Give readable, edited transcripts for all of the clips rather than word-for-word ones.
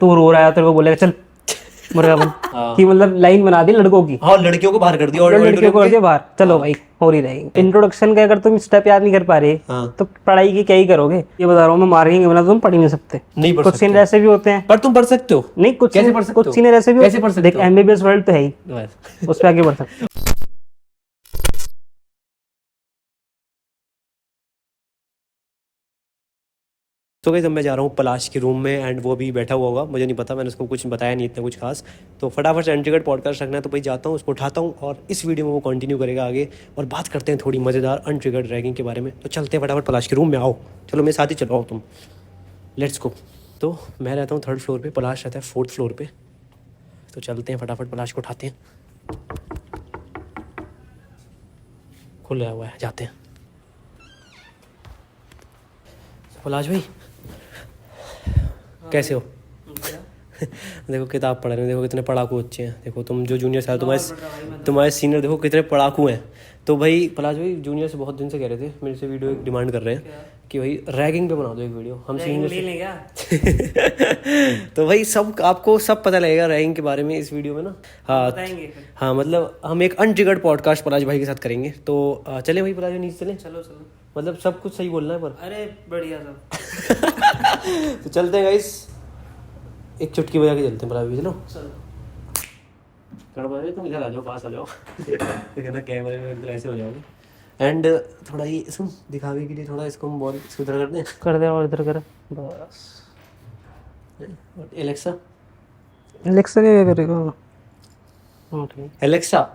तू रो रहा है तेरे को बोलेगा चल मुर्गा बन। कि मतलब लाइन बना दी लड़कों की। हाँ, लड़कियों को बाहर कर दिया और लड़कियों को कर दिया बाहर, चलो भाई हो रही रहेगी। इंट्रोडक्शन का अगर तुम स्टेप याद नहीं कर पा रहे तो पढ़ाई की क्या ही करोगे। ये बता रहा हूँ मैं, मार्किंग के बिना तुम पढ़ ही नहीं सकते। नहीं पढ़ कुछ सीन ऐसे भी होते हैं। पर तुम पढ़ सकते हो। नहीं कुछ सीन ऐसे भी कैसे पढ़ सकते देख, एमबीबीएस वर्ल्ड तो है ही, उस पर आगे बढ़ सकते। तो गाइस, मैं जा रहा हूँ पलाश के रूम में एंड वो भी बैठा हुआ होगा, मुझे नहीं पता, मैंने उसको कुछ बताया नहीं इतना कुछ खास। तो फटाफट से एंट्री कार्ड पॉडकास्ट रखना है, तो भाई जाता हूँ, उसको उठाता हूँ और इस वीडियो में वो कंटिन्यू करेगा आगे और बात करते हैं थोड़ी मज़ेदार अनट्रिगर्ड रैगिंग के बारे में। तो चलते हैं फटाफट पलाश के रूम में, आओ चलो मेरे साथ ही चलो, आओ तुम, लेट्स गो। तो मैं रहता हूँ 3rd फ्लोर पर, पलाश रहता है 4th फ्लोर पर। तो चलते हैं फटाफट, पलाश को उठाते हैं, खुला हुआ है, जाते हैं। पलाश भाई कैसे हो? देखो किताब पढ़ रहे हो, देखो कितने पढ़ाकू बच्चे हैं। देखो तुम जो जूनियर से तुम्हारे सीनियर देखो कितने पढ़ाकू हैं। तो भाई पलाश भाई जूनियर से बहुत दिन से कह रहे थे, मेरे से वीडियो एक डिमांड कर रहे हैं कि भाई रैगिंग पे बना दो एक वीडियो, हम सीनियर से। तो भाई सब आपको सब पता लगेगा रैगिंग के बारे में इस वीडियो में ना। हाँ मतलब हम एक अनट्रिगर्ड पॉडकास्ट पलाश भाई के साथ करेंगे। तो चले भाई पलाश भाई नीचे चले। चलो मतलब सब कुछ सही बोलना है पर। अरे बढ़िया सब। तो चलते हैं गाइस, एक चुटकी बजा के चलते हैं पलाश भाई, चलो। तुम इधर आ जाओ, पास आ जाओ। ना कैमरे में इधर ऐसे हो जाओगे। एंड थोड़ा ये सुन दिखावे के लिए थोड़ा इसको हम बॉल इसको इधर कर दें और इधर कर बस। एलेक्सा क्या करेगा? हाँ ठीक। एलेक्सा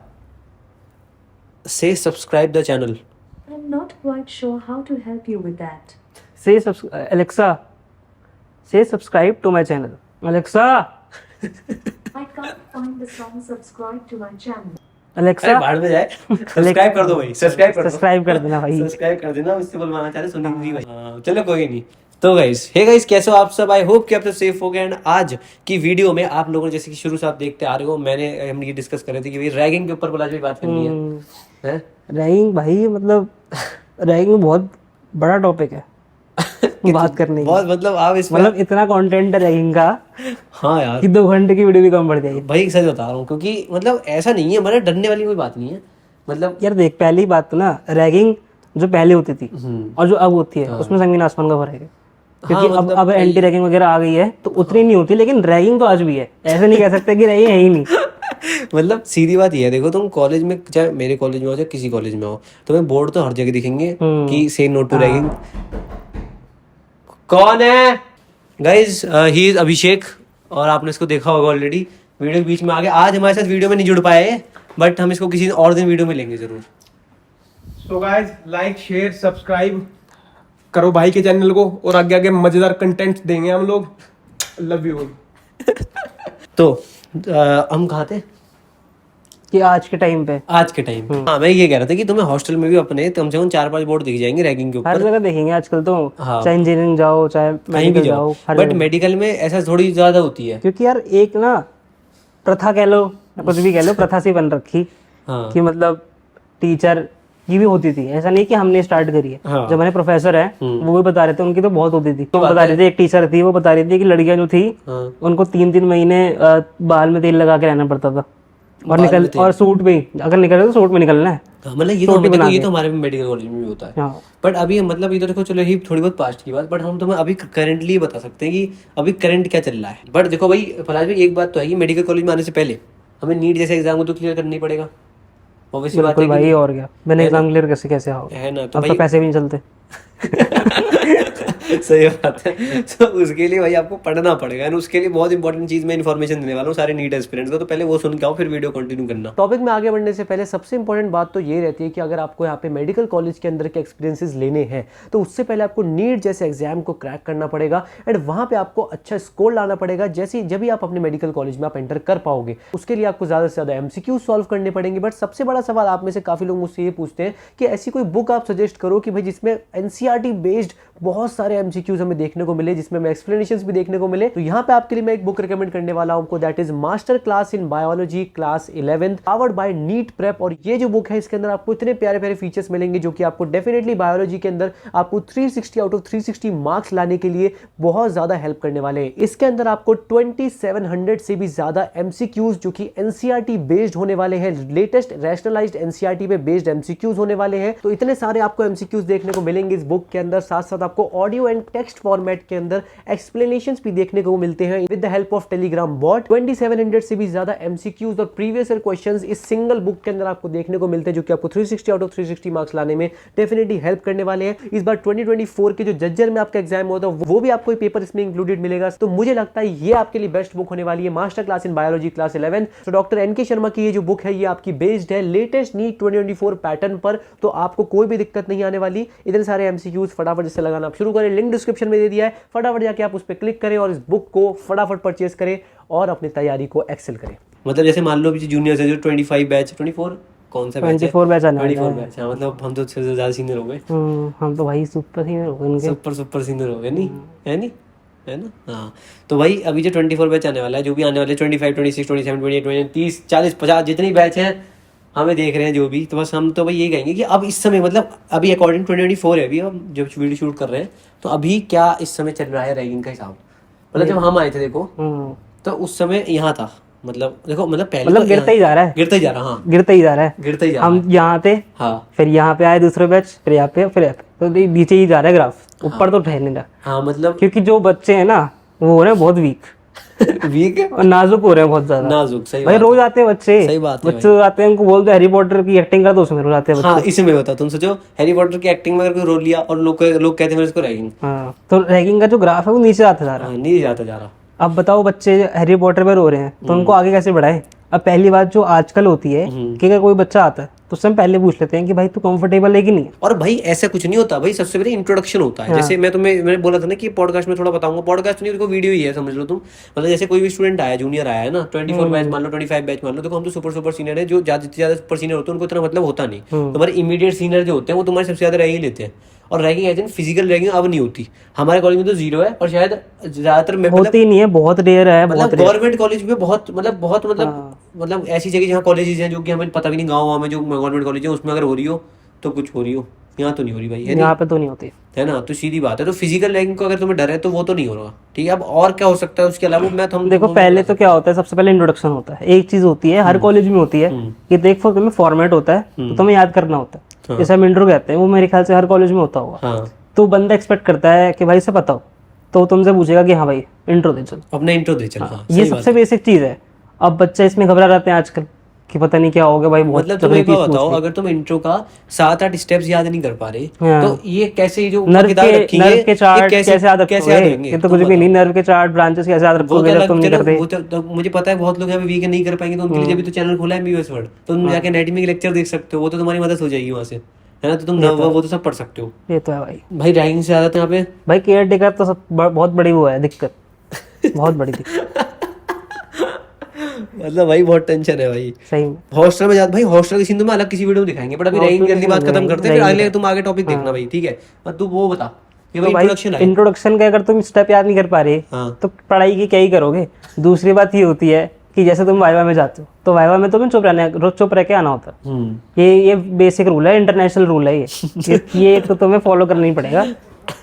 से subscribe the channel. I'm not quite sure how to help you with that. Alexa, say subscribe to my channel. Alexa, I can't find the song subscribe to my channel. Alexa, बाहर में जाए, subscribe कर दो भाई, subscribe कर देना भाई, subscribe कर देना, उससे बुलवाना चाह रहे सुनील जी भाई। चलो कोई नहीं। तो गाइस, हे गाइस कैसे हो आप सब? आई होप कि आप सब सेफ हो गए। एंड आज की वीडियो में आप लोगों ने जैसे कि शुरू से आप देखते आ रहे हो, हम ये डिस्कस कर रहे थे कि भाई रैगिंग के ऊपर पलाश भाई बात करनी है। रैगिंग भाई मतलब रैगिंग बहुत बड़ा टॉपिक है बात करने की। बहुत मतलब आप इसमें मतलब इतना कंटेंट है रैगिंग का। हाँ यार, कि 2 घंटे की वीडियो भी कम पड़ जाएगी भाई, सच बता रहा हूँ। क्योंकि मतलब ऐसा नहीं है, मतलब डरने वाली कोई बात नहीं है। मतलब यार देख, पहली बात तो ना, रैगिंग जो पहले होती थी और जो अब होती है उसमें जमीन आसमान का फर्क है। क्योंकि मतलब अब एंटी रैगिंग वगैरह आ गई है तो उतनी नहीं होती, लेकिन रैगिंग तो आज भी है, ऐसे नहीं कह सकते कि रैगिंग है ही नहीं। मतलब सीधी बात ये है, देखो तुम कॉलेज में, चाहे मेरे कॉलेज में हो चाहे किसी कॉलेज में हो, तुम्हें बोर्ड तो हर जगह दिखेंगे कि से नो टू रैगिंग। कौन है गाइज? ही इज अभिषेक, और आपने इसको देखा होगा ऑलरेडी। वीडियो के बीच में आ गया, आज हमारे साथ वीडियो में नहीं जुड़ पाए, बट हम इसको किसी और दिन वीडियो में लेंगे जरूर। So guys, like share subscribe करो भाई के चैनल को, और आगे आगे मजेदार कंटेंट देंगे हम लोग। Love you. तो हम कहाँ थे? कि आज के टाइम पे हाँ, मैं ये कह रहा था कि तुम्हें हॉस्टल में भी अपने कम से कम 4-5 बोर्ड दिख जाएंगे रैगिंग के हर ऊपर। जगह देखेंगे आजकल तो। हाँ। चाहे इंजीनियरिंग जाओ चाहे कहीं भी जाओ, बट मेडिकल में ऐसा थोड़ी ज्यादा होती है। क्योंकि यार एक ना प्रथा कह लो या कुछ भी कह लो, प्रथा सी बन रखी कि मतलब टीचर की भी होती थी। ऐसा नहीं कि हमने स्टार्ट करी है। जब हमारे प्रोफेसर है वो भी बता रहे थे, उनकी तो बहुत होती थी। तो बता रहे थे, एक टीचर थी वो बता रही थी कि लड़कियां जो थी उनको 3-3 महीने बाल में तेल लगा के रहना पड़ता था, और सूट में अगर निकल रहे तो सूट में निकलना है। मतलब ये तो हमारे मेडिकल कॉलेज में भी होता है। बट अभी मतलब ये तो देखो, चलो ही थोड़ी बहुत पास्ट की बात, बट हम तुम्हें अभी करंटली बता सकते हैं कि अभी करंट क्या चल रहा है। बट देखो भाई पलाश भाई, एक बात तो है कि मेडिकल कॉलेज में आने से पहले हमें नीट जैसे एग्जाम को तो क्लियर करना ही पड़ेगा। ऑब्वियसली बात है भाई, और क्या, मैंने एग्जाम क्लियर कैसे आओगे, है ना? तो अब तो पैसे भी नहीं चलते। सही बात है। तो उसके लिए भाई आपको पढ़ना पड़ेगा, और उसके लिए बहुत इंपॉर्टेंट चीज मैं इन्फॉर्मेशन देने वाला हूँ सारे नीट एस्पिरेंट्स को। तो पहले वो सुन के आओ, फिर वीडियो कंटिन्यू करना। टॉपिक में आगे बढ़ने से पहले सबसे इंपॉर्टेंट बात तो ये रहती है कि अगर आपको यहाँ पे मेडिकल कॉलेज के अंदर के एक्सपीरियंसेस लेने हैं तो उससे पहले आपको नीट जैसे एग्जाम को क्रैक करना पड़ेगा, एंड वहाँ पे आपको अच्छा स्कोर लाना पड़ेगा। जैसे जब भी आप अपने मेडिकल कॉलेज में आप एंटर कर पाओगे, उसके लिए आपको ज़्यादा से ज़्यादा MCQ सॉल्व करने पड़ेंगे। बट सबसे बड़ा सवाल आप में से काफ़ी लोग मुझसे ये पूछते हैं कि ऐसी कोई बुक आप सजेस्ट करो कि भाई जिसमें NCERT बेस्ड बहुत सारे एमसीक्यूज हमें देखने को मिले, जिसमें हमें एक्सप्लेनेशंस भी देखने को मिले। तो यहाँ पे आपके लिए मैं एक बुक रिकमेंड करने वाला हूँ आपको, that is master class in biology class 11 powered by NEET prep. और ये जो बुक है इसके अंदर आपको इतने प्यारे प्यारे फीचर्स मिलेंगे जो कि आपको डेफिनेटली बायोलॉजी के अंदर आपको 360 आउट ऑफ 360 मार्क्स लाने के लिए बहुत ज्यादा हेल्प करने वाले हैं। इसके अंदर आपको 2700 से भी ज्यादा एमसीक्यूज जो कि एनसीईआरटी बेस्ड होने वाले हैं, लेटेस्ट रैशनलाइज्ड एनसीईआरटी पे बेस्ड एमसीक्यूज होने वाले हैं। तो इतने सारे आपको एमसीक्यूज देखने को मिलेंगे इस बुक के अंदर, साथ साथ आपको ऑडियो एंड टेक्स्ट फॉर्मेट के अंदर एक्सप्लेनेशंस भी देखने को मिलते हैं with the help of Telegram bot. 2700 से भी ज्यादा एमसीक्यूज और प्रीवियस ईयर क्वेश्चंस इस सिंगल बुक के अंदर आपको देखने को मिलते हैं, जो कि आपको 360 आउट ऑफ 360 मार्क्स लाने में डेफिनेटली हेल्प करने वाले हैं। इस बार 2024 के जो जज्जर में आपका एग्जाम होता है वो भी आपको पेपर इसमें इंक्लूडेड मिलेगा। तो मुझे लगता है ये आपके लिए बेस्ट बुक होने वाली है, master class in biology class 11। तो डॉक्टर एनके शर्मा की ये जो बुक है ये आपकी बेस्ड है लेटेस्ट नीट 2024 पैटर्न पर, तो आपको कोई भी दिक्कत नहीं आने वाली। इतने सारे एमसीक्यूज फटाफट से लगाना आप शुरू करें, लिंक डिस्क्रिप्शन में दे दिया है, फटाफट जाके आप उस पर क्लिक करें और इस बुक को फटाफट परचेज करें और अपनी तैयारी को एक्सेल करें। मतलब जैसे मान लो अभी जूनियर्स है जो 25 बैच 24 कौन सा बैच है 24 बैच आने वाला 24 बैच है, मतलब हम तो सबसे ज्यादा सीनियर हो गए। हम तो भाई सुपर सीनियर हो गए उनके। सुपर सीनियर हो गए नहीं है ना। हाँ तो भाई अभी जो 24 बैच आने वाला है, जो भी आने वाले 25 26 27 28 29 30 40 50 जितनी बैच है हमें देख रहे हैं जो भी, तो बस हम तो भाई यही कहेंगे कि अब इस समय मतलब अभी अकॉर्डिंग 2024 है, अभी हम जब वीडियो शूट कर रहे हैं तो अभी क्या इस समय चल रहा है रैगिंग का हिसाब। मतलब जब हम आए थे देखो तो उस समय यहाँ था, मतलब देखो मतलब पहले मतलब तो गिरता ही जा रहा है, गिरता ही जा रहा, हाँ गिरता ही जा रहा है। गिरता ही जा रहा हम यहाँ थे, हाँ फिर यहाँ पे आए दूसरे बैच, फिर यहाँ पे, फिर यहाँ पे, तो नीचे ही जा रहा है ग्राफ, ऊपर तो ठहरने लगा। हाँ मतलब क्योंकि जो बच्चे हैं ना वो हो रहे हैं बहुत वीक वीक है और नाजुक हो रहे हैं बहुत ज्यादा। नाजुक, सही भाई बात रोज आते हैं बच्चे, सही बात है बच्चे रोज आते हैं, उनको बोलते हैं हैरी पॉटर की एक्टिंग कर, तो उसमें रोज आते हैं हाँ इसमें होता। तुम सोचो हैरी पॉटर की एक्टिंग में अगर कोई रोल लिया और लोग कहते हैं इसको रैगिंग, हाँ तो रैगिंग का जो ग्राफ है वो नीचे आता जा रहा है। नहीं जाता जा रहा। अब बताओ बच्चे हैरी पॉटर पे रो रहे हैं तो उनको आगे कैसे बढ़ाए। अब पहली बात जो आजकल होती है कि अगर कोई बच्चा आता है तो उससे हम पहले पूछ लेते हैं कि भाई तू कंफर्टेबल है कि नहीं है। और भाई ऐसा कुछ नहीं होता भाई, सबसे पहले इंट्रोडक्शन होता है। जैसे मैंने बोला था ना कि पॉडकास्ट में थोड़ा बताऊंगा, पॉडकास्ट नहीं देखो वीडियो ही है समझ लो तुम। मतलब जैसे कोई भी स्टूडेंट आया, जूनियर आया है ना, 24 बैच मान लो 25 बैच मान लो, देखो हम तो सुपर सीनियर है, जो ज्यादा सुपर सीनियर होते हैं उनको इतना मतलब होता नहीं। तुम्हारे इमीडिएट सीनियर जो होते हैं वो तुम्हारे सबसे ज्यादा रैगिंग लेते हैं। और ragging as in physical ragging अब नहीं होती, हमारे कॉलेज में तो 0 है और शायद ज्यादातर होती ही नहीं है, बहुत रेयर है। मतलब गवर्नमेंट कॉलेज में बहुत मतलब ऐसी जगह जहाँ कॉलेजेस हैं जो कि हमें पता भी नहीं, गाँव में जो गवर्नमेंट कॉलेज है उसमें अगर हो रही हो तो कुछ हो रही हो, यहाँ तो नहीं हो रही भाई, यहाँ पे तो नहीं होती है ना। तो सीधी बात है, तो फिजिकल रैगिंग को अगर तुम्हें डर है तो वो तो नहीं हो रहा, ठीक है। अब और क्या हो सकता है उसके अलावा, मैं तो देखो पहले तो क्या होता है, सबसे पहले इंट्रोडक्शन होता है। एक चीज होती है हर कॉलेज में होती है कि देखो तुम्हें फॉर्मेट होता है तो तुम्हें याद करना होता है, जैसे हम इंट्रो कहते हैं, वो मेरे ख्याल से हर कॉलेज में होता होगा। तो बंदा एक्सपेक्ट करता है कि भाई से बताओ, तो तुमसे पूछेगा कि हाँ भाई इंट्रो दे चल, अपना इंट्रो दे चल। हाँ, ये सबसे बेसिक चीज है। अब बच्चे इसमें घबरा रहते हैं आजकल कि पता नहीं क्या होगा भाई। मतलब तुम एक बात बताओ, अगर तुम इंट्रो का 7-8 स्टेप्स याद नहीं कर पा रहे तो ये कैसे, जो नर्व के चार्ट कैसे याद रखोगे? ये तो कुछ भी नहीं, नर्व के चार्ट ब्रांचेस कैसे याद रखोगे जब तुम नहीं करते। मुझे पता है बहुत लोग हैं वीक नहीं कर पाएंगे, तो उनके लिए भी तो चैनल खोला है एमबीबीएस वर्ड, तो तुम जाके एनाटॉमी के लेक्चर देख सकते हो, वो तो तुम्हारी मदद हो जाएगी वहां से, है ना। तो तुम वो तो सब पढ़ सकते हो। ये तो है भाई रैगिंग से ज्यादा यहाँ पे भाई केयर टेकर तो सब बहुत बड़ी वो है दिक्कत, बहुत बड़ी दिक्कत। मतलब भाई बहुत टेंशन है भाई सही में। हॉस्टल में जाते भाई, हॉस्टल की सीन तुम्हें अलग किसी वीडियो में दिखाएंगे, बट अभी रैगिंग जल्दी बात खत्म करते हैं, फिर अगले तुम आगे टॉपिक देखना भाई, ठीक है। और तू वो बता कि भाई इंट्रोडक्शन का अगर तुम स्टेप याद नहीं कर पा रहे तो पढ़ाई की क्या ही करोगे। दूसरी बात ये होती है कि जैसे तुम वाइवा में जाते हो तो वाइवा में तुम्हें चुप रह के आना होता है। ये बेसिक रूल है, इंटरनेशनल रूल है ये तो तुम्हें फॉलो करना ही पड़ेगा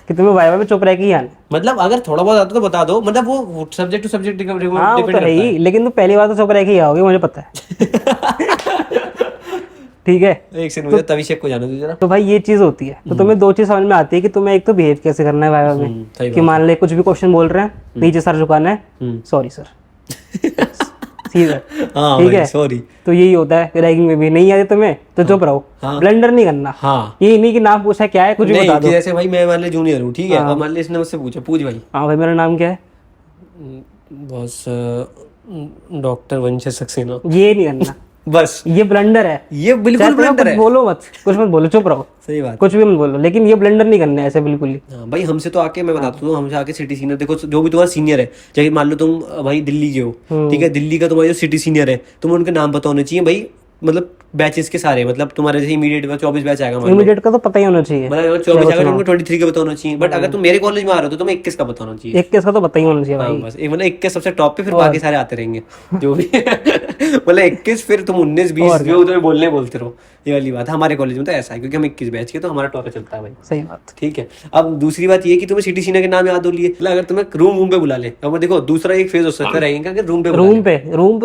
कि तुम्हें वाइवा में चुप रह के ही आना। मतलब अगर थोड़ा बहुत आता तो बता दो, मतलब वो सब्जेक्ट टू सब्जेक्ट डिपेंड करता है, लेकिन तुम पहली बार तो चुप रह के ही आओगे, मुझे पता है। ठीक है, एक सेकंड मुझे तभी शेक को जाने दो जरा। तो भाई ये चीज होती है, तो तुम्हें 2 चीज समझ में आती है कि तुम्हें एक तो बिहेव कैसे करना है वाइवा में, कि मान ले कुछ भी क्वेश्चन बोल रहे हैं, नीचे सर झुकाना है, सॉरी सर, सीधा, ठीक है, सॉरी। तो यही होता है रैगिंग में भी, नहीं आते तुम्हें तो चुप रहो, ब्लंडर नहीं करना। ये नहीं कि नाम पूछा क्या है, कुछ भी बता दो। जैसे भाई मैं मान ले जूनियर हूँ, ठीक है, और मान ले इसने मुझसे पूछा, पूछ भाई। हाँ भाई मेरा नाम क्या है? बस डॉक्टर वंशज सक्सेना। ये नहीं करना, बस ये ब्लंडर है, ये बिल्कुल ब्लंडर है। बोलो मत, कुछ मत बोलो, चुप रहो। सही बात, कुछ भी मत बोलो, लेकिन ये ब्लंडर नहीं करना है ऐसे बिल्कुल ही। हाँ भाई हमसे तो आके मैं बताता हूँ, हमसे आके सिटी सीनियर, देखो जो भी तुम्हारा सीनियर है, चाहे मान लो तुम भाई दिल्ली के हो, ठीक है, दिल्ली का तुम्हारा जो सिटी सीनियर है, तुम्हें उनके नाम पता होने चाहिए भाई। मतलब बैचेस के सारे, मतलब तुम्हारे जैसे इमीडिएट 24 बैच आएगा मान लो, इमीडिएट का तो पता ही होना चाहिए, मतलब 24 आएगा तुमको 23 का पता होना चाहिए, बट अगर तुम मेरे कॉलेज में आ रहे हो तो तुम्हें 21 का पता होना चाहिए। 21 का तो पता ही होना चाहिए हाँ भाई। बस मतलब 21 सबसे टॉप पे, फिर बाकी सारे आते रहेंगे जो भी मतलब 21 फिर तुम 19 20 जो तुम्हें बोलते रहो, ये वाली बात है। हमारे कॉलेज में तो ऐसा है क्योंकि हम 21 बैच के, तो हमारा टॉप चलता है भाई। सही बात। ठीक है। अब दूसरी बात ये कि तुम्हें सिटी सीनियर के नाम याद हो लिए, मतलब अगर तुम्हें रूम पे बुला ले, अब देखो दूसरा एक फेज हो सकता है रहेगा कि रूम पे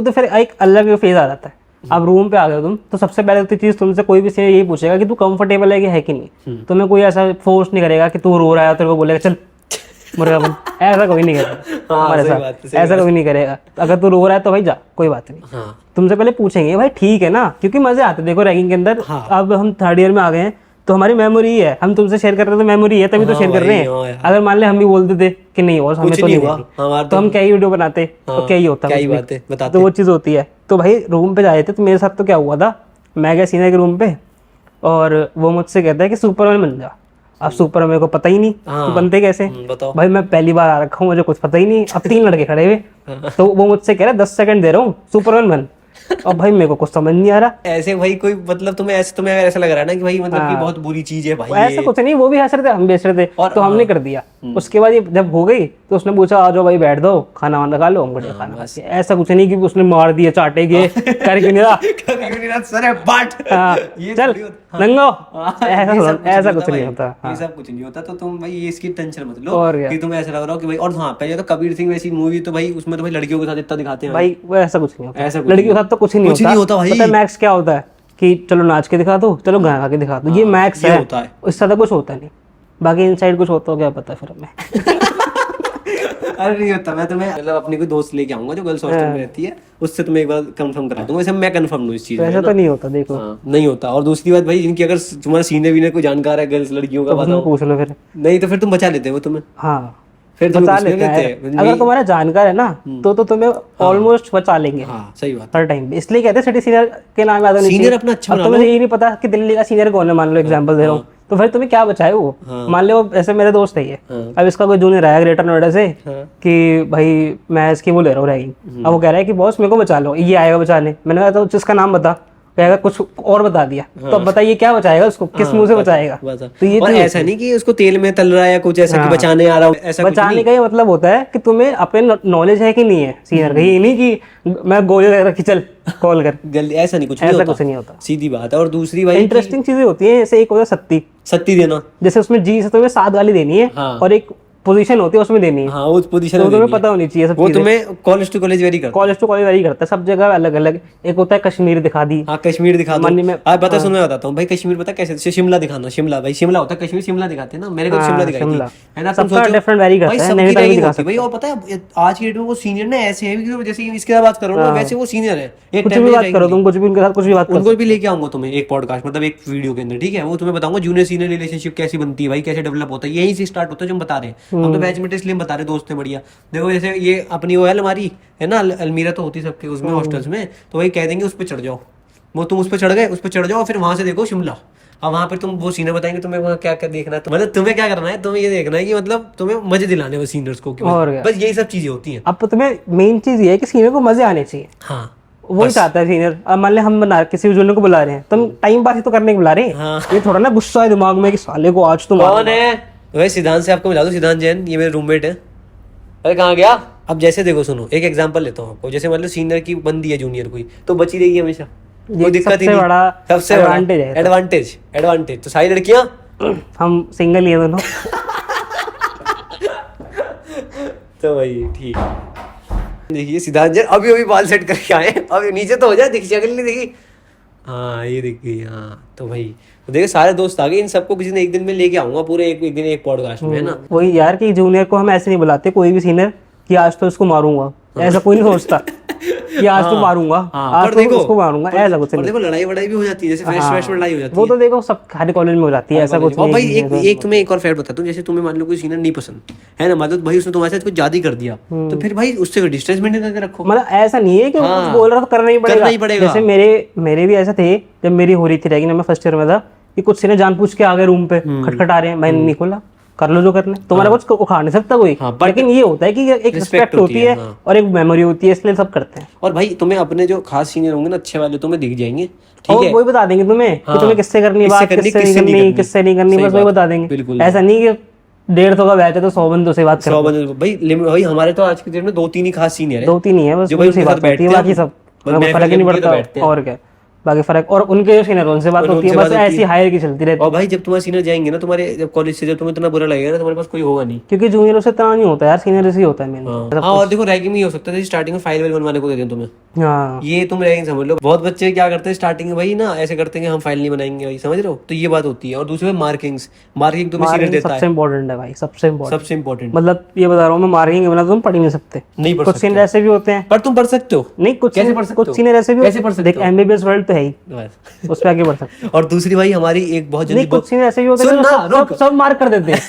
तो फिर एक अलग फेज आ जाता है। अब रूम पे आ गए तुम, तो सबसे पहले तो चीज तुमसे कोई भी सीनियर यही पूछेगा कि तू कंफर्टेबल है कि नहीं। तुम्हें कोई ऐसा फोर्स नहीं करेगा कि तू रो रहा है तेरे को बोलेगा चल मुर्गा बन, ऐसा कोई नहीं करेगा हमारे साथ, ऐसा कोई नहीं करेगा। अगर तू रो रहा है तो भाई जा, कोई बात नहीं। तुमसे पहले पूछेंगे भाई ठीक है ना, क्योंकि मजे आते देखो रैगिंग के अंदर। अब हम 3rd ईयर में आ गए हैं तो हमारी मेमोरी है, हम तुमसे शेयर कर रहे थे, मेमोरी है तभी तो शेयर कर रहे हैं। अगर मान ले हम भी बोलते थे कि नहीं और हमें तो नहीं हुआ, तो हम क्या ही वीडियो बनाते, तो क्या ही होता, क्या ही बात है बताते। तो वो चीज़ होती है। तो भाई रूम पे जाए थे, तो मेरे साथ तो क्या हुआ था, मैं गया सीनियर के रूम पे और वो मुझसे कहता है कि सुपरमैन बन जा। अब सुपरमैन मेरे को पता ही नहीं तो बनते कैसे, बताओ भाई मैं पहली बार आ रखा हूँ, मुझे कुछ पता ही नहीं। अब 3 लड़के खड़े हुए, तो वो मुझसे कह रहा है 10 सेकंड दे रहा हूँ सुपरमैन बन। और भाई मेरे को कुछ समझ नहीं आ रहा ऐसे भाई कोई मतलब तुम्हें ऐसा लग रहा है ना कि भाई मतलब कि बहुत बुरी चीज है भाई ऐसा कुछ नहीं। वो भी हंस रहे थे, हम बेच रहे थे, तो हमने कर दिया। उसके बाद ये जब हो गई तो उसने पूछा आ जाओ भाई बैठ दो, खाना वाना खा लो, हम बढ़िया खाना खा के। ऐसा कुछ नहीं कि उसने मार दिया चाटे के करके नहीं रहा चल नंगो, ऐसा कुछ नहीं होता। ये सब कुछ नहीं होता। तो तुम भाई ये इसकी टेंशन मत लो कि तुम्हें ऐसा लग रहा हो कि भाई। और हाँ पहले तो कबीर सिंह वैसी मूवी तो भाई उसमें तो भाई लड़कियों के साथ इतना दिखाते हैं भाई, वो ऐसा कुछ नहीं होता, ऐसा लड़कियों के साथ तो कुछ ही नहीं होता भाई। पता है मैक्स क्या होता है कि चलो नाच के दिखा दो, चलो गाना गा के दिखा दो, ये मैक्स है, इससे ज्यादा कुछ होता नहीं। बाकी इनसाइड कुछ होता हो क्या पता फिर हमें अरे नहीं होता। मैं तुम्हें मतलब अपनी कोई दोस्त लेके आऊंगा जो गर्ल्स हॉस्टल में रहती है, उससे तुम्हें एक बार कंफर्म करा दूंगा। वैसे मैं कंफर्म हूँ इस चीज में, ऐसा तो नहीं होता देखो। नहीं होता। और दूसरी बात भाई, इनकी अगर तुम्हारा सीनियर वीनियर कोई जानकार है गर्ल्स लड़कियों का, बताओ पूछ लो फिर। नहीं तो फिर तुम बचा लेते हो तुम्हें। हाँ फिर बचा लेते हैं, अगर तुम्हारा जानकार है ना तो तुम्हें ऑलमोस्ट बचा लेंगे। हाँ सही बात। हर टाइम इसलिए कहते हैं सिटी सीनियर के नाम याद होने चाहिए। सीनियर अपना अच्छा अब तुम्हें यही नहीं पता कि दिल्ली का सीनियर कौन है, मान लो एग्जांपल दे रहा हूँ, तो फिर तुम्हें क्या बचाए वो। मान लो ऐसे मेरे दोस्त है ये, अब इसका कोई जूनियर आया ग्रेटर नोएडा से कि भाई मैं इसकी वो ले रहा हूँ रैगिंग। अब वो कह रहा है कि बॉस मेरे को बचा लो, ये आएगा बचाने। मैंने कहा तो जिसका नाम बता, कहेगा कुछ और बता दिया। तो अब बताइए क्या बचाएगा उसको, किस मुंह से बचाएगा। तो ये ऐसा नहीं कि उसको तेल में तल रहा है या कुछ ऐसा कि बचाने आ रहा हूँ, ऐसा बचाने का ये मतलब होता है कि तुम्हें अपने नॉलेज है कि नहीं है सीनियर का। ये नहीं कि मैं गोली लगा रखी चल कॉल कर, जल्दी ऐसा नहीं, कुछ नहीं होता, सीधी बात है। और दूसरी भाई इंटरेस्टिंग चीजें होती है, जैसे एक होता है सत्ती देना, जैसे उसमें जी से तुम्हें 7 गाली देनी है और एक पोजीशन होती है उसमें देनी है। हाँ उस पोजीशन तो तुम्हें पता होनी चाहिए सब वो तुम्हें कॉलेज टू कॉलेज वेरी करता है। कॉलेज टू कॉलेज वेरी करता है, सब जगह अलग अलग। एक होता है कश्मीर दिखा दी। हाँ कश्मीर दिखा दो। में आप बता सुन मैं बताता हूँ भाई, कश्मीर पता कैसे, शिमला दिखाना। शिमला भाई शिमला होता है, कश्मीर शिमला दिखाते हैं ना। मेरे को शिमला दिखाई थी है ना। सबका डिफरेंट वेरी करता है, नहीं नहीं दिखाते भाई। और पता है आज की डेट में वो सीनियर ना ऐसे है, जैसे इसके साथ बात करो ना वैसे वो सीनियर है। कुछ भी बात करो तुम, कुछ भी उनके साथ कुछ भी बात करो, उनको भी लेके आऊंगा तुम्हें एक पॉडकास्ट, मतलब एक वीडियो के अंदर, ठीक है। वो तुम्हें बताऊंगा जूनियर सीनियर रिलेशनशिप कैसी बनती है भाई, कैसे डेवलप होता है। यहीं से स्टार्ट होता है जो हम बता रहे हैं। हम तो बैचमेट इसलिए बता रहे दोस्त हैं बढ़िया। देखो जैसे ये अपनी वो है अलमारी है ना, अलमीरा तो होती सबके उसमें हॉस्टल्स में, तो वही कह देंगे उस पर चढ़ जाओ। वो तुम उस पर चढ़ गए, उस पर चढ़ जाओ, फिर वहां से देखो शिमला। अब वहां पर तुम वो सीनियर बताएंगे तुम्हें वहाँ क्या क्या देखना है। तो मतलब तुम्हें क्या करना है, तुम्हें ये देखना है कि मतलब तुम्हें मजे दिलाने वो सीनियर्स को, बस यही सब चीजें होती हैं। अब तो तुम्हें मेन चीज ये है कि सीनियर को मजे आने चाहिए। हाँ वही चाहता है सीनियर। अब मान ले हम बना किसी जूनियर को बुला रहे हैं, तुम टाइम पास ही तो करने को बुला रहे हैं। ये थोड़ा ना गुस्सा है दिमाग में कि साले को आज तुम कौन है वही। सिद्धांत से आपको मिला दो, सिद्धांत जैन, ये मेरे रूममेट है। अरे कहाँ गया। अब जैसे देखो सुनो, एक एग्जांपल लेता हूँ आपको। जैसे मतलब सीनियर की बंदी है जूनियर कोई, तो बची रहेगी हमेशा, कोई दिक्कत ही नहीं। सबसे एडवांटेज है, एडवांटेज। तो सारी लड़कियां हम सिंगल ही है दोनों तो भाई ठीक। देखिए सिद्धांत जैन अभी बाल सेट करके आए, अभी नीचे तो हो जाए, दिखी शक्ल नहीं दिखी। हाँ ये दिख गई। हाँ तो भाई तो देखिए सारे दोस्त आ गए, इन सबको किसी ने एक दिन में लेके आऊंगा पूरे एक दिन एक पॉडकास्ट में, है ना। वही यार कि जूनियर को हम ऐसे नहीं बुलाते, कोई भी सीनियर कि आज तो इसको मारूंगा, ऐसा कोई नहीं सोचता कि आज तो मारूंगा, आज तो उसको मारूंगा, ऐसा कुछ नहीं। देखो लड़ाई वड़ाई भी हो जाती है, जैसे फ्रेश में लड़ाई हो जाती है, वो तो देखो सब हर कॉलेज में हो जाती है, ऐसा कुछ नहीं। भाई एक तुम्हें एक और फैक्ट बताता हूँ। जैसे तुम्हें मान लो कोई सीनियर नहीं पसंद है ना, मतलब भाई उसने तुम्हारे साथ कुछ ज्यादा कर दिया, तो फिर भाई उससे डिस्टेंस मेंटेन करके रखो। मतलब ऐसा नहीं है कि कुछ बोल रहा तो करना ही पड़ेगा। जैसे मेरे भी ऐसा थे, जब मेरी हो रही थी रैगिंग, मैं फर्स्ट ईयर में था, कि कुछ सीनियर जानबूझ के आ गए रूम पे, खटखटा रहे हैं, मैंने नहीं खोला, कर लो जो करना है, तुम्हारा कुछ उखाड़ नहीं सकता कोई। हाँ, but लेकिन ये होता है कि एक रिस्पेक्ट होती है हाँ। और एक मेमोरी होती है, इसलिए सब करते हैं। और भाई तुम्हें अपने जो खास सीनियर होंगे ना अच्छे वाले, तुम्हें दिख जाएंगे, ठीक और है। वही बता देंगे तुम्हें कि हाँ, तुम्हें किससे करनी है बात, किससे नहीं करनी, किससे नहीं करनी, सही बस वही बात, बता देंगे। बिल्कुल। ऐसा नहीं कि 150 का बैच है तो 100 बंदों से बात 100 करो। बंदे भाई हमारे तो आज के दिन में 2-3 ही खास सीनियर है, 2-3 ही है बस, जो भाई उनसे उनके बात साथ होती है, बैठते बाकी हैं, सब बस हमें फर्क ही नहीं महफिल जमती है तो पड़ता। बैठते हैं। और क्या, बाकी फर्क, और उनके जो सीनियर उनसे बात होती है, उनसे बस बात होती ऐसी है। हायर की चलती रहती है। और भाई जब तुम्हारे सीनियर जाएंगे ना तुम्हारे जब कॉलेज से, जब तुम्हें इतना बुरा लगेगा ना, तुम्हारे पास कोई होगा नहीं। क्योंकि जूनियरों से इतना नहीं होता यार, सीनियर से ही होता है मेन। हाँ, और देखो रैगिंग नहीं हो सकता, जैसे स्टार्टिंग में फाइल बनवाने को देते हैं तुम्हें, हाँ, ये तुम रैगिंग समझ लो। बहुत बच्चे क्या करते हैं स्टार्टिंग में भाई ना ऐसे करते हैं कि हम फाइल नहीं बनाएंगे भाई, समझ रहे हो, तो ये बात होती है। और दूसरे में मार्किंग तुम्हें सीनियर देता है, सबसे इम्पोर्टेंट है भाई, सबसे इम्पोर्टेंट। सबसे इंपॉर्टेंट। मतलब ये बता रहा हूँ मैं, मार्किंग के बिना तुम पढ़ ही नहीं सकते। नहीं पढ़ कुछ सकते सीनियर ऐसे भी होते हैं, पर तुम पढ़ सकते हो। नहीं कुछ कैसे पढ़ सकते हो? कुछ सीनियर ऐसे भी कैसे पढ़ सकते देख, हो? एमबीबीएस वर्ल्ड तो है ही, बस। उस पे आगे बढ़ सकते हो। और दूसरी भाई हमारी एक बहुत नहीं जल्दी कुछ सीनियर ऐसे भी होते हैं सुन जो ना, रुक। सब मार्क कर देते हैं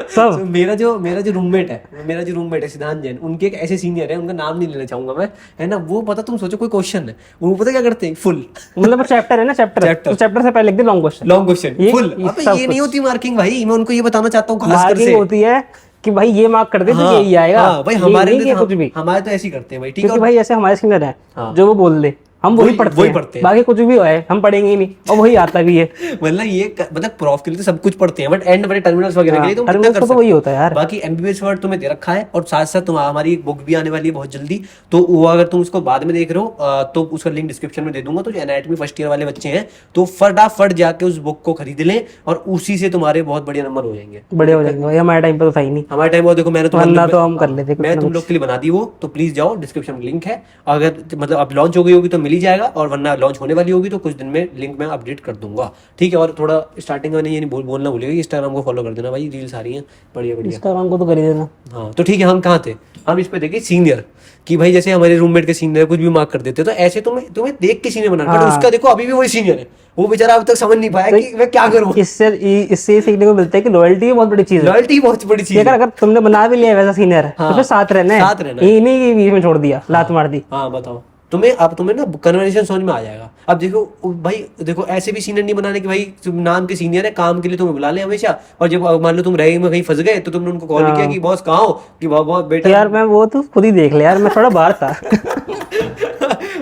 सब। तो मेरा जो रूममेट है सिद्धांत जैन, उनके एक ऐसे सीनियर है, उनका नाम नहीं लेना चाहूंगा मैं, है ना, वो पता तुम सोचो कोई क्वेश्चन है, वो पता क्या करते हैं, फुल मतलब चैप्टर है ना, चैप्टर तो चैप्टर से पहले लिख दे लॉन्ग क्वेश्चन फुल। अबे ये नहीं होती मार्किंग भाई, मैं उनको ये बताना चाहता हूँ खासकर मार्किंग से। होती है कि भाई ये मार्क कर दे तो हाँ, यही आएगा। हाँ, भाई ये हमारे नहीं लिए कि कुछ भी, हमारे तो ऐसे ही करते हैं भाई, ठीक है। क्योंकि भाई ऐसे हमारे सीनियर है हाँ। जो वो बोल दे हम वही वही पढ़ते पढ़ते हैं, हैं। बाकी कुछ भी हो हम पढ़ेंगे ही नहीं, और वही आता भी है। मतलब मतलब प्रॉफ के लिए तो सब कुछ पढ़ते हैं, बट एंड वाले टर्मिनल्स वगैरह के लिए तुम कितना टर्मिनल्स कर तो सकते वही हो। होता है यार। बाकी एमबीबीएस वर्ड तुम्हें दे रखा है, और साथ साथ तुम्हारा हमारी एक बुक भी आने वाली है बहुत जल्दी, तो वो अगर तुम उसको बाद में देख रहे हो तो उसका लिंक डिस्क्रिप्शन में दे दूंगा। तो जो एनाटॉमी फर्स्ट ईयर वाले बच्चे हैं तो फटाफट जाके उस बुक को खरीद लें, और उसी से तुम्हारे बहुत बढ़िया नंबर हो जाएंगे। बड़े हो जाएंगे भाई, हमारे टाइम पे तो था ही नहीं, हमारे टाइम वो देखो, मैंने वरना तो हम कर लेते कुछ मैं ना तुम कुछ। लोग के लिए बना दी वो, तो प्लीज जाओ, डिस्क्रिप्शन में लिंक है। अगर मतलब अब लॉन्च हो गई होगी तो मिल ही जाएगा, और वरना लॉन्च होने वाली होगी तो कुछ दिन में लिंक मैं अपडेट कर दूंगा, ठीक है। और थोड़ा स्टार्टिंग में ये नहीं बोलना भूलिएगा, इंस्टाग्राम को फॉलो कर देना भाई, रील्स आ रही हैं बढ़िया बढ़िया। इंस्टाग्राम को तो कर ही देना। हाँ तो ठीक है, हम कहाँ थे, हम इस पे देखे सीनियर कि भाई जैसे हमारे रूममेट के सीनियर कुछ भी मार्क कर देते, तो ऐसे तुम्हें देख के सीनियर बनाना, बट उसका देखो अभी भी वही सीनियर है, वो बेचारा अब तक समझ नहीं पाया कि मैं क्या करूँ। इससे सीखने को मिलता है कि लॉयल्टी बहुत बड़ी चीज है। लॉयल्टी बहुत बड़ी चीज है। अगर तुमने बना भी लिया वैसा सीनियर तो फिर साथ रहना है, साथ रहना है। ये नहीं कि बीच में छोड़ दिया, लात मार दी। हाँ बताओ, तुम्हें ना कन्वर्सेशन समझ में आ जाएगा। अब देखो भाई, देखो ऐसे भी सीनियर नहीं बनाने कि भाई तुम नाम के सीनियर है, काम के लिए तुम्हें बुला ले हमेशा, और जब मान लो तुम रैगिंग में कहीं फंस गए तो तुमने उनको कॉल किया कि बॉस कहाँ हो, कि बहुत बेटा यार मैं वो तो खुद ही देख ले यार, मैं थोड़ा बाहर था।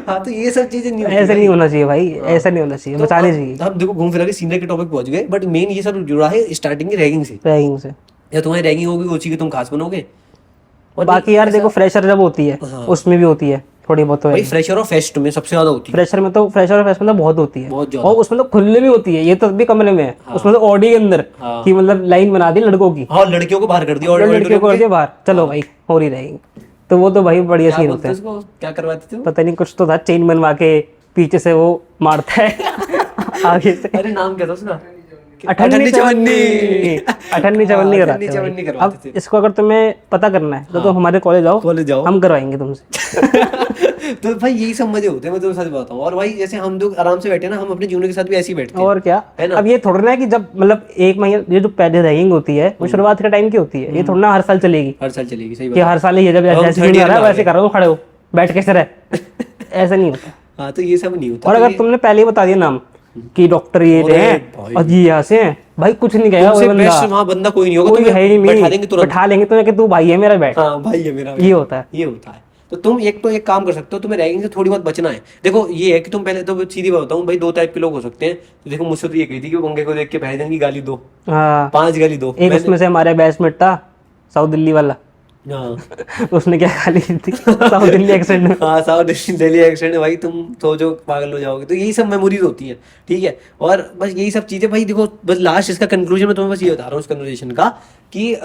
हाँ तो ये सब चीजें नहीं होती ऐसा नहीं होना चाहिए भाई, ऐसा नहीं होना चाहिए, बचाने चाहिए हम देखो घूम फिरा के सीनियर के टॉपिक पहुंच गए, बट मेन ये सब जुड़ा है स्टार्टिंग की रैगिंग से। रैगिंग से या तुम्हारी रैगिंग होगी वो चीज तुम खास बनोगे। और बाकी यार देखो फ्रेशर जब होती है उसमें भी होती है थोड़ी बहुत, भाई फ्रेशर और फेस्ट में सबसे ज्यादा होती है। फ्रेशर और फेस्ट में तो बहुत होती है, बहुत ज्यादा। और उसमें तो खुले भी होती है, ये तो भी कमरे में है, उसमें तो ऑडी के अंदर की मतलब लाइन बना दी लड़कों की, हाँ लड़कियों को बाहर कर दिया, और लड़कियों को कर दिया बाहर, चलो भाई हो रही रहेगी। तो वो तो भाई बढ़िया सीन होता है। क्या करवाते थे? पता नहीं कुछ तो था, चेन बनवा के पीछे से वो मारता है आगे से। अरे नाम क्या था उसका? अठन्नी चवन्नी चवन्नी कराते हैं। करवाते अब इसको अगर तुम्हें पता करना है तो तुम हमारे कॉलेज आओ, हम करवाएंगे तुमसे। तो भाई यही सब मजे होते हैं, मैं तुम्हें सच बताता हूँ। और भाई जैसे हम लोग आराम से बैठे ना, हम अपने जूनियर के साथ भी ऐसे ही बैठते हैं। और क्या है ना? अब ये थोड़ा ना है कि जब मतलब एक महीने ये जो पहले रैगिंग होती है वो शुरुआत के टाइम की होती है, ये थोड़ा ना हर साल चलेगी हर साल चलेगी, सही कि बात। हर साल ये जब हम जैसे third जूनियर year आ रहा है में आ वैसे करो, खड़े हो बैठ कैसे रहे, ऐसा नहीं होता। हाँ तो ये सब नहीं होता। और अगर तुमने पहले ही बता दिया नाम कि डॉक्टर ये अरे हैं भाई। और ये यहाँ से हैं, भाई कुछ नहीं कहेगा तुमसे वो बेस्ट बंदा, वहाँ बंदा कोई नहीं होगा, कोई है ही नहीं, बैठा देंगे तुरंत। बैठा लेंगे तुम्हें कि तू भाई है मेरा, बैठ। हाँ भाई है मेरा, ये होता है। ये होता है। तो तुम एक काम कर सकते हो, तुम्हें रैगिंग से थोड़ी बहुत बचना है। देखो ये है कि तुम पहले तो सीधी बात बताऊं भाई, 2 टाइप के लोग हो सकते हैं। तो देखो मुझसे तो ये कही थी कि गंगे को देख के भाईजान की गाली दो, हाँ 5 गाली दो। एक उसमें से हमारे बैचमेट था साउथ दिल्ली वाला, हाँ उसने क्या गाली दी थी साउथ दिल्ली एक्सेंट में। हाँ साउथ दिल्ली एक्सेंट है भाई, तुम सोचो पागल हो जाओगे। तो यही सब मेमोरीज होती है, ठीक है। और बस यही सब चीजें भाई, देखो बस लास्ट इसका कंक्लूजन में तुम्हें बस ये बता रहा हूँ इस कन्वर्सेशन का, कि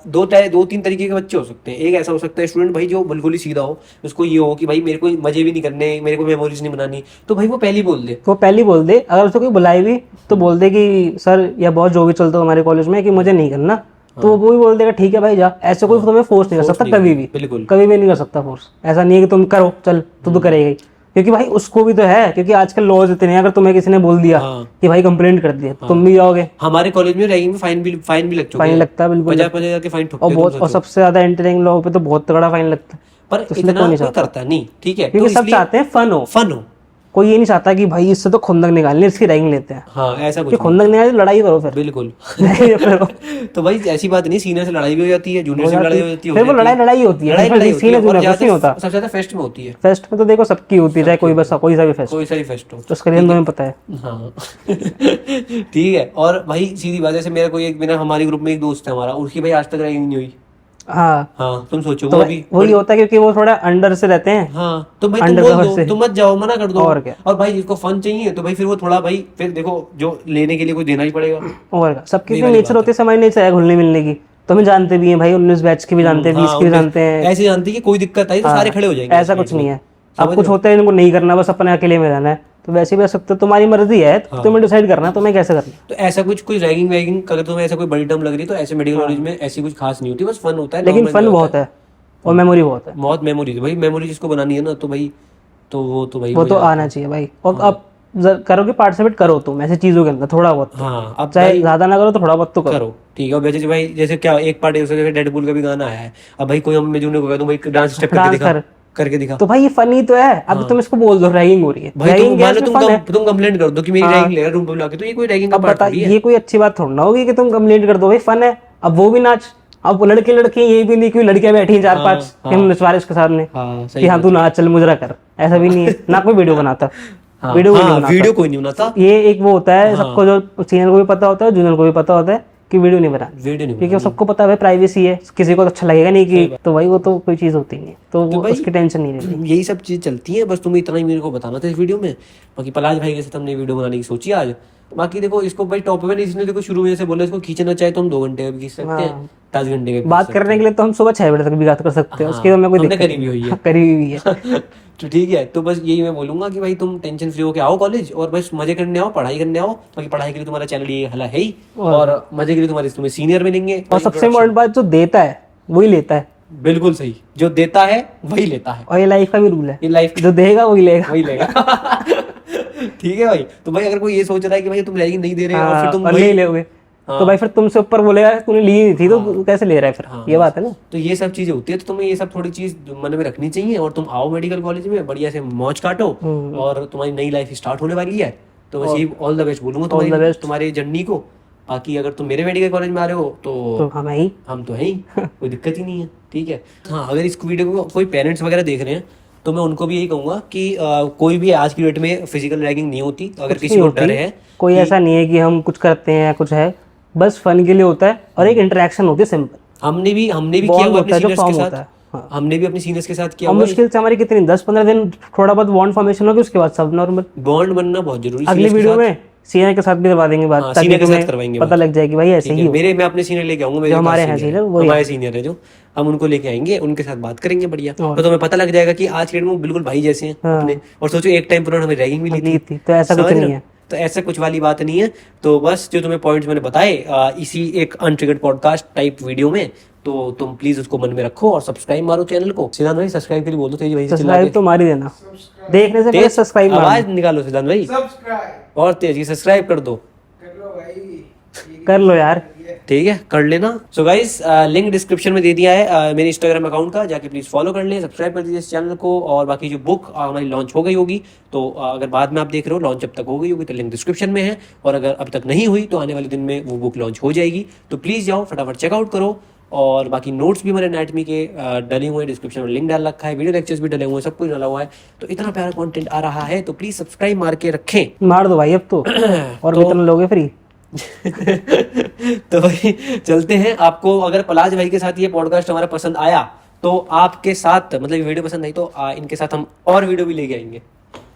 2-3 तरीके के बच्चे हो सकते हैं। एक ऐसा हो सकता है स्टूडेंट भाई जो बिल्कुल ही सीधा हो, उसको ये हो कि भाई मेरे को मजे भी नहीं करने, मेरे को मेमोरीज नहीं बनानी, तो भाई वो पहले बोल दे, वो पहले बोल दे। अगर उसको कोई बुलाए भी तो बोल दे कि सर या बहुत जो भी चलता हो हमारे कॉलेज में कि मुझे नहीं करना, तो वो भी बोल देगा ठीक है भाई जा। ऐसे कोई तुम्हें फोर्स नहीं कर सकता कभी भी, बिल्कुल कभी भी नहीं कर सकता फोर्स। ऐसा नहीं है कि तुम करो चल तू तो करेगा ही, क्योंकि भाई उसको भी तो है, क्योंकि आजकल लॉज इतने हैं, अगर तुम्हें किसी ने बोल दिया कि भाई कंप्लेंट कर दिया तुम भी जाओगे। हमारे कॉलेज में रैगिंग में फाइन भी लग चुका है, फाइन लगता है बिल्कुल, 50,000 के फाइन ठोकते और हैं, बहुत, और सबसे ज्यादा एंटरटेनिंग लोगों पे तो बहुत तगड़ा फाइन लगता है, पर इतना कोई करता नहीं, ठीक है। क्योंकि सब चाहते हैं फन हो। कोई ये नहीं चाहता कि भाई इससे तो खुंदक निकालनी, इसकी रैगिंग लेते हैं। हाँ ऐसा कुछ कि खुंदक निकाली लड़ाई करो फिर। बिल्कुल लड़ाई करो। तो भाई ऐसी बात नहीं, सीनियर से लड़ाई भी हो जाती है, जूनियर से भी लड़ाई हो जाती है, फिर वो लड़ाई होती है, लड़ाई होती है, सीनियर और जूनियर कुछ नहीं होता। सबसे ज्यादा फेस्ट में होती है। फेस्ट में तो देखो सबकी होती है, चाहे कोई बस कोई सा भी फेस्ट, कोई सा भी फेस्ट हो। उसका रीजन तुम्हें पता है। हाँ ठीक है। और भाई सीधी बात है, जैसे मेरा कोई एक मेरा हमारे ग्रुप में एक दोस्त है हमारा, उसकी भाई आज तक रैगिंग नहीं हुई। हाँ हाँ तुम सोचो तो वो अभी वही होता है क्योंकि वो थोड़ा अंडर से रहते हैं। हाँ तो भाई तुम अंडर बोल कवर दो, से। तुम मत जाओ, मना कर दो। और क्या। और भाई जिसको फन चाहिए तो भाई फिर वो थोड़ा भाई फिर देखो जो लेने के लिए कुछ देना ही पड़ेगा। और क्या। सबकी यही अपनी वाली नेचर होती है, समय नेचर है घुलने मिलने की। तो हमें जानते भी हैं भाई, 19 बैच की भी जानते हैं, 20 की भी जानते हैं। ऐसे जानते हैं कि कोई दिक्कत आई तो सारे खड़े हो जाएंगे। ऐसा कुछ नहीं है। अब कुछ होता है इनको नहीं करना, बस अपने अकेले में रहना है, तो वैसे भी सकते हो, तुम्हारी मर्जी है, तुम्हें डिसाइड करना है तुम्हें कैसे करना है। तो ऐसा कुछ कोई रैगिंग वैगिंग अगर तुम्हें ऐसा कोई बड़ी टर्म लग रही है तो ऐसे मेडिकल कॉलेज में ऐसी कुछ खास नहीं होती, बस फन होता है। लेकिन normal फन होता बहुत है और मेमोरी बहुत है। बहुत मेमोरीज भाई, मेमोरी जिसको बनानी है ना तो भाई तो वो तो भाई वो तो आना चाहिए भाई। और अब करोगे पार्टिसिपेट करो तुम ऐसी चीजों के अंदर थोड़ा बहुत। हाँ अब चाहे ज्यादा ना करो तो थोड़ा बहुत तो करो। करो ठीक है। और वैसे भाई जैसे क्या एक पार्ट जैसे डेडपूल का भी गाना आया है, अब भाई कोई हम जूनियर को कह दूं भाई डांस स्टेप करके दिखा, करके दिखा, तो भाई ये फनी तो है। अब तुम इसको बोल दो रैगिंग हो रही है, भाई रैगिंग मान लो तुम कंप्लेंट कर दो कि मेरी रैगिंग ले रहा रूम पे बुला के, तो ये कोई रैगिंग का अब पार्ट बता, थोड़ी है। ये कोई अच्छी बात थोड़ी ना होगी कि तुम कंप्लेंट कर दो। भाई फन है, अब वो भी नाच। अब लड़के लड़के ये भी नहीं कि लड़कियां बैठी हैं 4-5 कि हम नचवा रहे इसके सामने हाँ कि हाँ तू नाच चल मुजरा कर, ऐसा भी नहीं है ना। कोई वीडियो बनाता, वीडियो कोई नहीं बनाता। ये एक वो होता है सबको, जो सीनियर को भी पता होता है, जूनियर को भी पता होता है कि वीडियो नहीं बना, वीडियो नहीं क्योंकि सबको पता है प्राइवेसी है, किसी को तो अच्छा लगेगा नहीं कि, तो भाई वो तो कोई चीज होती नहीं है, तो वो उसकी टेंशन नहीं रहती। यही सब चीज चलती है, बस तुम्हें इतना ही मेरे को बताना था इस वीडियो में। बाकी पलाश भाई के साथ हमने वीडियो बनाने की सोची आज। बाकी देखो इसको भाई टॉप में इसने देखो शुरू में से बोला इसको खींचना चाहे तो हम 2 घंटे भी खींच सकते हैं, 10 घंटे के बात करने के लिए तो हम सुबह 6 बजे तक भी बात कर सकते हैं, उसकी तो हमें कोई दिक्कत करी भी हुई है। करी हुई है। तो ठीक है, तो बस यही मैं बोलूंगा कि भाई तुम टेंशन फ्री होके आओ कॉलेज और बस मजे करने आओ, पढ़ाई करने आओ। बाकी पढ़ाई के लिए तुम्हारा चैनल ये हला है ही, और मजे के लिए तुम्हें सीनियर मिलेंगे। और सबसे इम्पोर्टेंट बात, जो देता है वही लेता है। बिल्कुल सही, जो देता है वही लेता है, और ये लाइफ का भी रूल है, ये लाइफ जो देगा वही लेगा, वही लेगा। ठीक है भाई। तो भाई अगर कोई ये सोच रहा है कि भाई तुम रैगिंग नहीं दे रहे और फिर तुम और ले लोगे, तो भाई फिर तुमसे ऊपर बोलेगा तूने ली नहीं थी तो कैसे ले रहा है फिर, ये बात है ना। तो ये सब चीजें होती है, तो तुम्हें ये सब थोड़ी चीज मन में रखनी चाहिए और तुम आओ मेडिकल कॉलेज में बढ़िया से मौज काटो और तुम्हारी नई लाइफ स्टार्ट होने वाली है। तो बस ये ऑल द बेस्ट बोलूंगा तुम्हारी जर्नी को। बाकी अगर तुम मेरे मेडिकल कॉलेज में आ रहे हो तो हम तो है ही, कोई दिक्कत ही नहीं है। ठीक है। हाँ अगर इस वीडियो को कोई पेरेंट्स वगैरह देख रहे हैं तो मैं उनको भी यही कहूंगा कि कोई भी आज की डेट में फिजिकल रैगिंग नहीं होती। अगर किसी को डर है, कोई ऐसा नहीं है कि हम कुछ करते हैं या कुछ है, बस फन के लिए होता है और एक इंटरेक्शन होती है सिंपल। हमने भी किया हुआ अपने सीनियर्स के साथ, हमने भी अपने सीनियर्स के साथ किया। मुश्किल से हमारी कितनी 10-15 दिन थोड़ा बहुत बॉन्ड फॉर्मेशन होगी, उसके बाद सब नॉर्मल। बॉन्ड बनना बहुत जरूरी है। अगली वीडियो में सीनियर के साथ भी करवा देंगे बात, ताकि तुम्हें पता लग जाए कि भाई ऐसे ही मेरे मैं अपने सीनियर लेके आऊंगा, हमारे हैं सीनियर, वो हमारे सीनियर है जो, हम उनको लेके आएंगे, उनके साथ बात करेंगे बढ़िया, तो तुम्हें पता लग जाएगा कि आज के डेट में बिल्कुल भाई जैसे हैं अपने। और सोचो एक टाइम पर हमें रैगिंग भी ली थी, तो ऐसा कुछ नहीं है। तो ऐसा कुछ वाली बात नहीं है। तो बस जो तुम्हें पॉइंट्स मैंने बताए इसी एक अनट्रिगर्ड पॉडकास्ट टाइप वीडियो में, तो तुम प्लीज उसको मन में रखो और सब्सक्राइब मारो चैनल को। सिद्धांत भाई सब्सक्राइब के लिए बोल दो तेज भाई, सब्सक्राइब तो मार ही देना, देखने से पहले सब्सक्राइब आवाज निकालो सिद्धांत भाई, और तेज की सब्सक्राइब कर दो, कर लो यार, ठीक है कर लेना। सो गाइस लिंक डिस्क्रिप्शन में दे दिया है मेरे इंस्टाग्राम अकाउंट का, जाके प्लीज फॉलो कर लें, सब्सक्राइब कर दीजिए इस चैनल को। और बाकी जो बुक हमारी लॉन्च हो गई होगी, तो अगर बाद में आप देख रहे हो लॉन्च जब तक हो गई होगी तो लिंक डिस्क्रिप्शन में है, और अगर अब तक नहीं हुई तो आने वाले दिन में वो बुक लॉन्च हो जाएगी। तो प्लीज जाओ फटाफट चेकआउट करो। और बाकी नोट्स भी हमारे एनाटॉमी के डले हुए हैं, डिस्क्रिप्शन में लिंक डाल रखा है, वीडियो लेक्चर्स भी डले हुए हैं, सब कुछ डाला हुआ है। तो इतना प्यारा कंटेंट आ रहा है, तो प्लीज सब्सक्राइब मार के रखें। मार दो भाई अब तो, और कितने लोगे फ्री। तो भाई चलते हैं। आपको अगर पलाश भाई के साथ ये पॉडकास्ट हमारा पसंद आया तो आपके साथ मतलब वीडियो पसंद आई तो इनके साथ हम और वीडियो भी लेके आएंगे।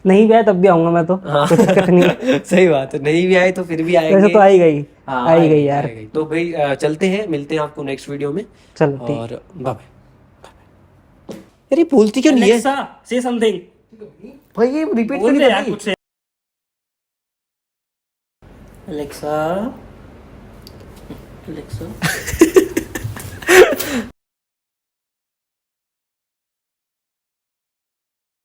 नहीं भी आए तब भी आऊंगा मैं तो, कोई दिक्कत नहीं है। सही बात है, नहीं भी आए तो फिर भी आएंगे। वैसे तो आई गई, हाँ, आई गई यार। तो भाई चलते हैं, मिलते हैं आपको नेक्स्ट वीडियो में। चलो और बाय बाय। अरे बोलती क्यों नहीं है? से समथिंग भाई ये रिपीट बोल कर दे यार कुछ से। Alexa